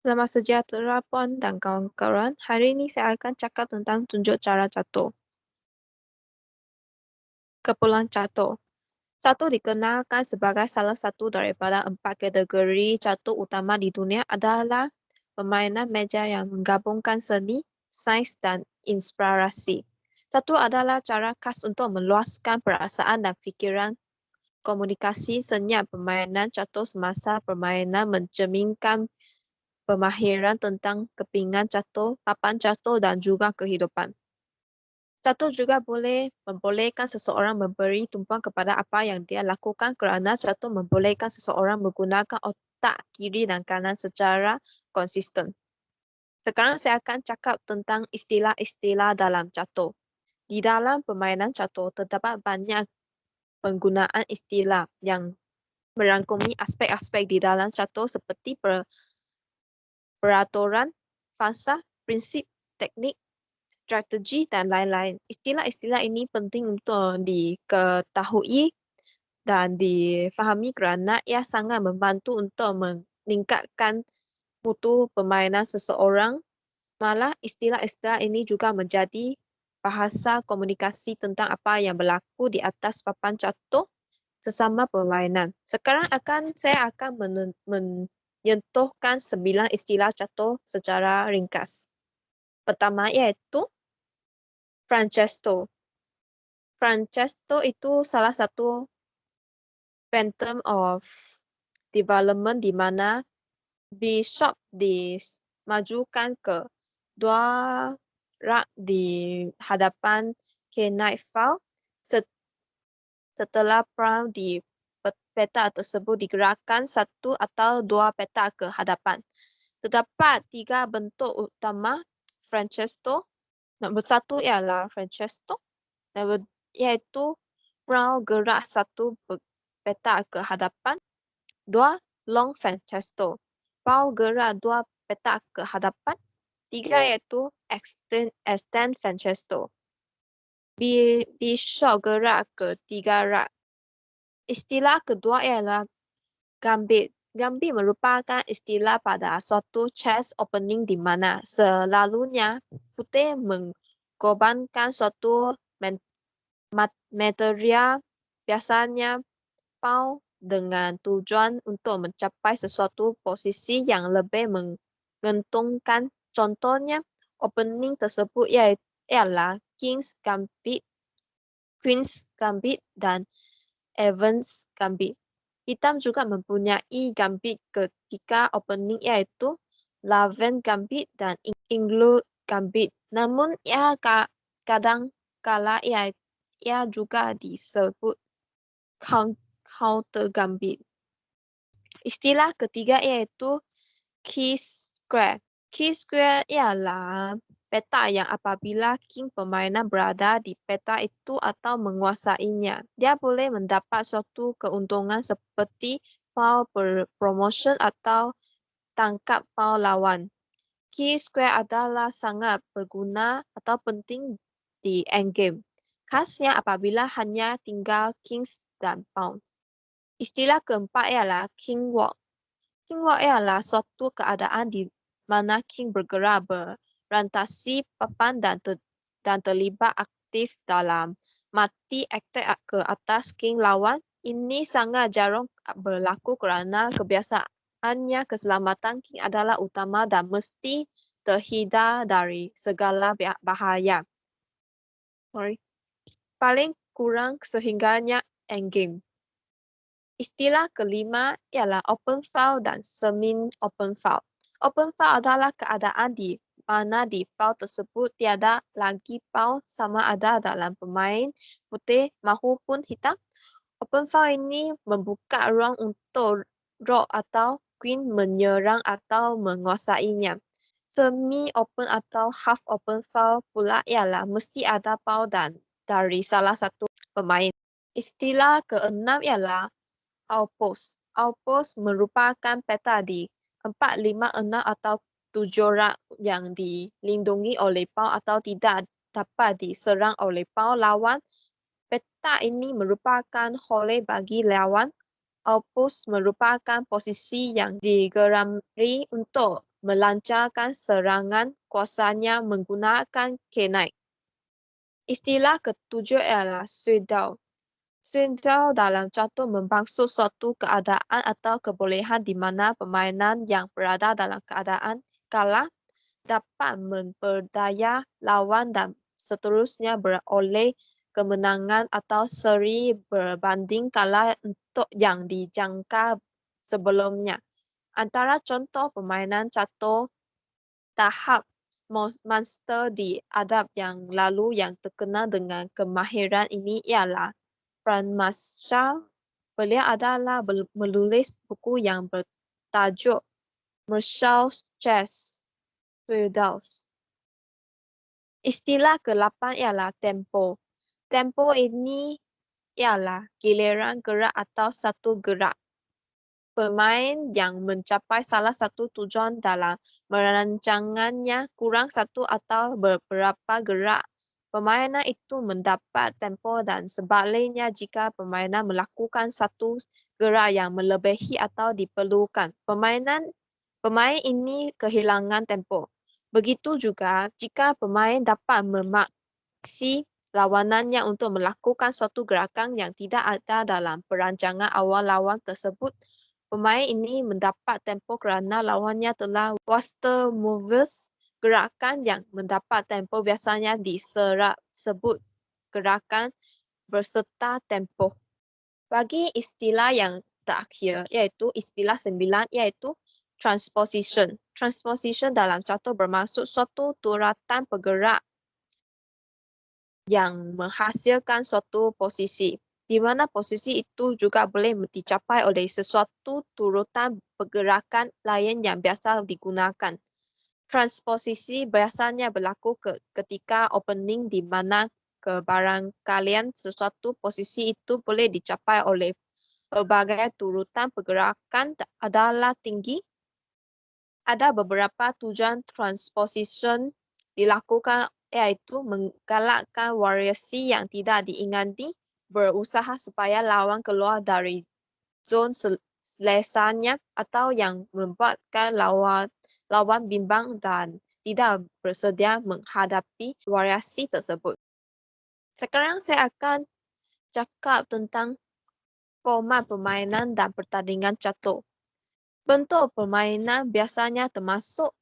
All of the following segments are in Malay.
Selamat sejahtera Puan dan kawan-kawan. Hari ini saya akan cakap tentang tunjuk cara catur. Kepulauan Catur. Catur dikenalkan sebagai salah satu daripada 4 kategori catur utama di dunia adalah permainan meja yang menggabungkan seni, sains dan inspirasi. Catur adalah cara khas untuk meluaskan perasaan dan fikiran. Komunikasi senyap permainan catur semasa permainan mencerminkan pemahiran tentang kepingan catur, papan catur dan juga kehidupan. Catur juga boleh membolehkan seseorang memberi tumpuan kepada apa yang dia lakukan kerana catur membolehkan seseorang menggunakan otak kiri dan kanan secara konsisten. Sekarang saya akan cakap tentang istilah-istilah dalam catur. Di dalam permainan catur terdapat banyak penggunaan istilah yang merangkumi aspek-aspek di dalam catur seperti peraturan, fasa, prinsip, teknik, strategi, dan lain-lain. Istilah-istilah ini penting untuk diketahui dan difahami kerana ia sangat membantu untuk meningkatkan mutu permainan seseorang. Malah istilah-istilah ini juga menjadi bahasa komunikasi tentang apa yang berlaku di atas papan catur sesama permainan. Sekarang saya akan menyentuhkan 9 istilah catur secara ringkas. Pertama iaitu Francesco. Francesco itu salah satu phantom of development di mana bishop dimajukan ke dua rak di hadapan knight file setelah pawn di peta tersebut digerakkan satu atau dua peta ke hadapan. Terdapat 3 bentuk utama Francesco. Nombor 1 ialah Francesco. Iaitu pawn gerak satu peta ke hadapan. 2. Long Francesco. Pawn gerak 2 peta ke hadapan. 3 iaitu extend Francesco. Bishop gerak ke 3 rak. Istilah kedua ialah gambit. Gambit merupakan istilah pada suatu chess opening di mana selalunya putih mengorbankan suatu material, biasanya pawn, dengan tujuan untuk mencapai sesuatu posisi yang lebih menguntungkan. Contohnya, opening tersebut ialah King's Gambit, Queen's Gambit, dan Evans Gambit. Hitam juga mempunyai gambit ketika opening iaitu Laven Gambit dan Include Gambit. Namun kadang kala ia juga disebut Counter Gambit. Istilah ketiga iaitu Key Square. Key Square ialah peta yang apabila king permainan berada di peta itu atau menguasainya, dia boleh mendapat suatu keuntungan seperti pawn promotion atau tangkap pawn lawan. Key Square adalah sangat berguna atau penting di endgame. Khasnya apabila hanya tinggal kings dan pawns. Istilah keempat ialah King Walk. King Walk ialah suatu keadaan di mana king bergerak berantasi papan dan terlibat aktif dalam mati attack ke atas king lawan. Ini sangat jarang berlaku kerana kebiasaannya keselamatan king adalah utama dan mesti terhindar dari segala bahaya. Paling kurang sehingganya endgame. Istilah kelima ialah open file dan semi-open file. Open file adalah keadaan di mana di file tersebut tiada lagi pawn sama ada dalam pemain putih maupun hitam. Open file ini membuka ruang untuk rook atau queen menyerang atau menguasainya. Semi-open atau half open file pula ialah mesti ada pawn dan dari salah satu pemain. Istilah keenam ialah outpost. Outpost merupakan peta di 4, 5, 6 atau 7 rak yang dilindungi oleh pawn atau tidak dapat diserang oleh pawn lawan. Peta ini merupakan hole bagi lawan. Outpost merupakan posisi yang digeramri untuk melancarkan serangan kuasanya menggunakan kenaik. Istilah ketujuh ialah Sudao. Sudao dalam catur bermaksud suatu keadaan atau kebolehan di mana permainan yang berada dalam keadaan kalah dapat memperdaya lawan dan seterusnya beroleh kemenangan atau seri berbanding kalah untuk yang dijangka sebelumnya. Antara contoh permainan catur tahap monster di adab yang lalu yang terkenal dengan kemahiran ini ialah Franz Marshall. Beliau adalah menulis buku yang bertajuk Marshall's Chess Feudals. Istilah ke-8 ialah tempo. Tempo ini ialah giliran gerak atau satu gerak. Pemain yang mencapai salah satu tujuan dalam merancangannya kurang satu atau beberapa gerak permainan itu mendapat tempo dan sebaliknya jika permainan melakukan satu gerak yang melebihi atau diperlukan. Pemain ini kehilangan tempo. Begitu juga jika pemain dapat memaksi lawanannya untuk melakukan suatu gerakan yang tidak ada dalam perancangan awal lawan tersebut, pemain ini mendapat tempo kerana lawannya telah waster moves gerakan yang mendapat tempo biasanya diserap sebut gerakan berserta tempo. Bagi istilah yang terakhir, iaitu istilah 9, iaitu transposition. Transposition dalam catur bermaksud suatu turatan pergerak yang menghasilkan suatu posisi, di mana posisi itu juga boleh dicapai oleh sesuatu turutan pergerakan lain yang biasa digunakan. Transposisi biasanya berlaku ketika opening di mana kebarangkalian sesuatu posisi itu boleh dicapai oleh berbagai turutan pergerakan adalah tinggi. Ada beberapa tujuan transposition dilakukan iaitu menggalakkan variasi yang tidak diingati, berusaha supaya lawan keluar dari zon selesanya atau yang membuatkan lawan bimbang dan tidak bersedia menghadapi variasi tersebut. Sekarang saya akan cakap tentang format permainan dan pertandingan catur. Bentuk permainan biasanya termasuk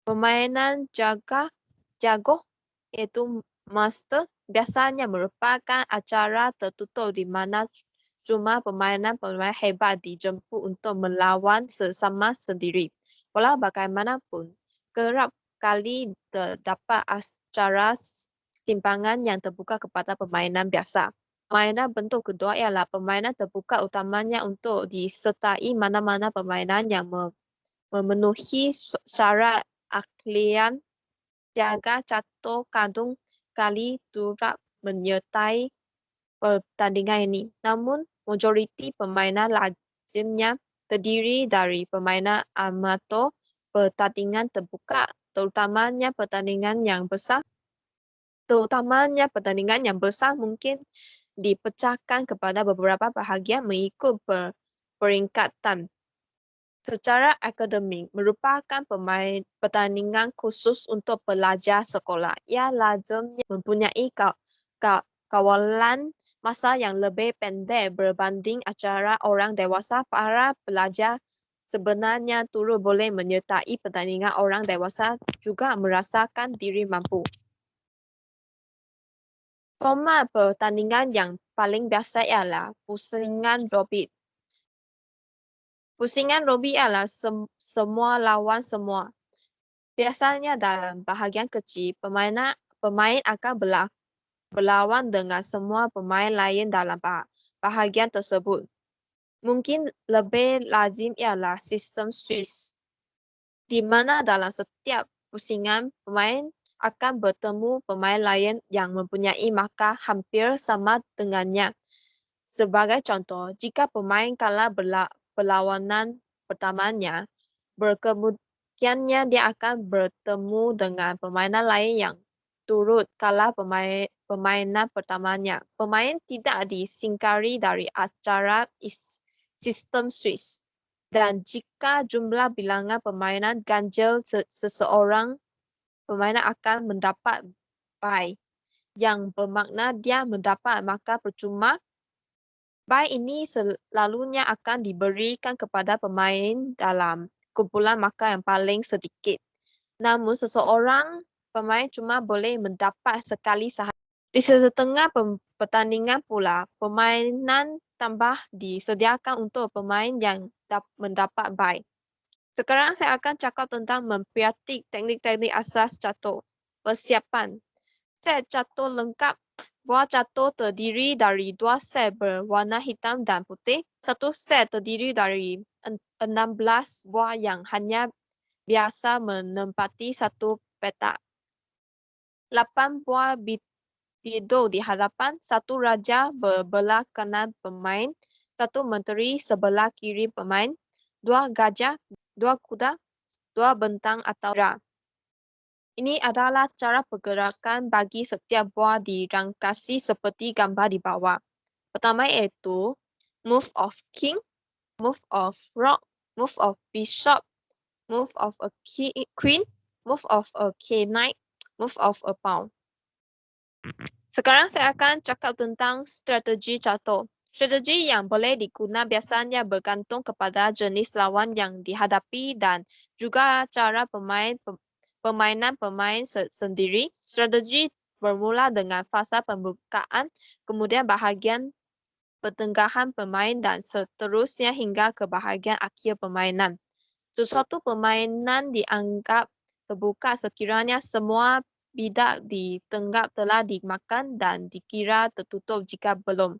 permainan jagoh iaitu master biasanya merupakan acara tertutup di mana cuma pemainan-pemain hebat dijemput untuk melawan sesama sendiri. Walau bagaimanapun, kerap kali terdapat acara timbangan yang terbuka kepada permainan biasa. Permainan bentuk kedua ialah permainan terbuka utamanya untuk disertai mana-mana permainan yang memenuhi syarat ahlian jaga catur kadung kali turut menyertai pertandingan ini. Namun, majoriti permainan lazimnya terdiri dari permainan amatur, pertandingan terbuka, terutamanya pertandingan yang besar mungkin dipecahkan kepada beberapa bahagian mengikut peringkatan. Secara akademik, merupakan pertandingan khusus untuk pelajar sekolah. Ia lazimnya mempunyai kawalan masa yang lebih pendek berbanding acara orang dewasa. Para pelajar sebenarnya turut boleh menyertai pertandingan orang dewasa juga merasakan diri mampu. Format pertandingan yang paling biasa ialah pusingan robit. Pusingan robit ialah semua lawan semua. Biasanya dalam bahagian kecil, pemain akan berlawan dengan semua pemain lain dalam bahagian tersebut. Mungkin lebih lazim ialah sistem Swiss, di mana dalam setiap pusingan pemain akan bertemu pemain lain yang mempunyai markah hampir sama dengannya. Sebagai contoh, jika pemain kalah perlawanan pertamanya, berkemungkinannya dia akan bertemu dengan permainan lain yang turut kalah permainan pertamanya. Pemain tidak disingkari dari acara sistem Swiss. Dan jika jumlah bilangan permainan ganjil seseorang, permainan akan mendapat bye, yang bermakna dia mendapat markah percuma. Bye ini selalunya akan diberikan kepada pemain dalam kumpulan markah yang paling sedikit. Namun seseorang pemain cuma boleh mendapat sekali sahaja. Di setengah pertandingan pula, permainan tambah disediakan untuk pemain yang mendapat bye. Sekarang saya akan cakap tentang memperhati teknik-teknik asas catur. Persiapan. Set catur lengkap. Buah catur terdiri dari dua set berwarna hitam dan putih. Satu set terdiri dari 16 buah yang hanya biasa menempati satu petak. 8 buah bidung di hadapan, satu raja berbelah kanan pemain, satu menteri sebelah kiri pemain, dua gajah, dua kuda, dua bentang atau ra. Ini adalah cara pergerakan bagi setiap buah dirangkasi seperti gambar di bawah. Pertama iaitu move of king, move of rock, move of bishop, move of a queen, move of a knight, move of a pawn. Sekarang saya akan cakap tentang strategi catur. Strategi yang boleh digunakan biasanya bergantung kepada jenis lawan yang dihadapi dan juga cara permainan pemain sendiri. Strategi bermula dengan fasa pembukaan, kemudian bahagian pertengahan pemain dan seterusnya hingga ke bahagian akhir permainan. Sesuatu permainan dianggap terbuka sekiranya semua bidak di tengah telah dimakan dan dikira tertutup jika belum.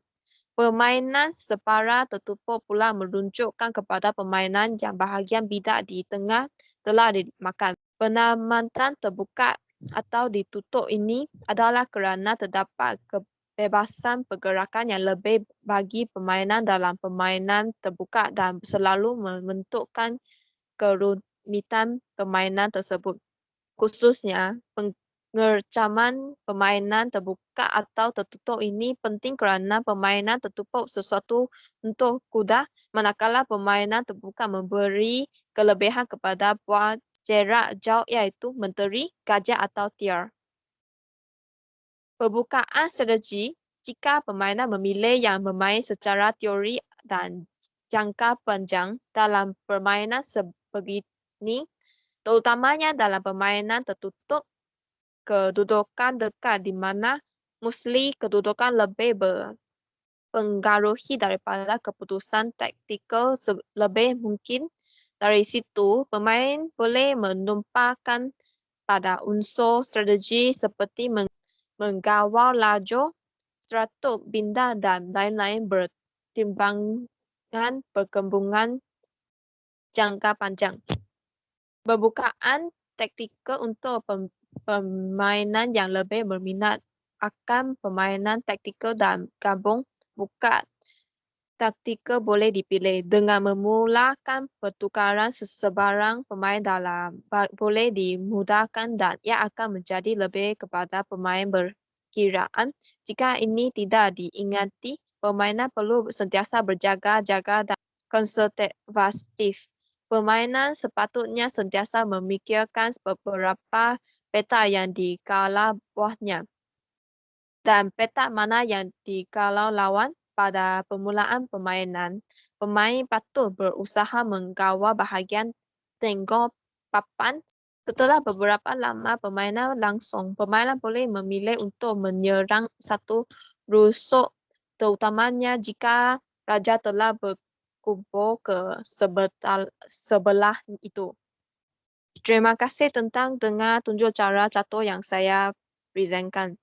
Permainan separa tertutup pula menunjukkan kepada permainan yang bahagian bidak di tengah telah dimakan. Penamatan terbuka atau ditutup ini adalah kerana terdapat kebebasan pergerakan yang lebih bagi permainan dalam permainan terbuka dan selalu membentukkan kerumitan permainan tersebut. Khususnya, pengercaman permainan terbuka atau tertutup ini penting kerana permainan tertutup sesuatu untuk kuda, manakala permainan terbuka memberi kelebihan kepada buah jarak jauh iaitu menteri, gajah atau tiar. Pembukaan strategi jika permainan memilih yang bermain secara teori dan jangka panjang dalam permainan sebegini, terutamanya dalam permainan tertutup, kedudukan dekat di mana mesti kedudukan lebih berpengaruhi daripada keputusan taktikal lebih mungkin. Dari situ, pemain boleh menumpahkan pada unsur strategi seperti menggawal laju, strateg bintang dan lain-lain bertimbangan perkembangan jangka panjang. Pembukaan taktikal untuk permainan yang lebih berminat akan permainan taktikal dan gabung buka taktikal boleh dipilih dengan memulakan pertukaran sebarang pemain dalam boleh dimudahkan dan ia akan menjadi lebih kepada pemain berkiraan. Jika ini tidak diingati, permainan perlu sentiasa berjaga-jaga dan konservatif. Permainan sepatutnya sentiasa memikirkan beberapa peta yang dikalau buahnya dan peta mana yang dikalau lawan. Pada permulaan permainan, pemain patut berusaha mengawal bahagian tengah papan. Setelah beberapa lama permainan langsung, pemain boleh memilih untuk menyerang satu rusuk, terutamanya jika raja telah berkumpul ke sebelah itu. Terima kasih tentang dengar tunjuk cara catur yang saya presentkan.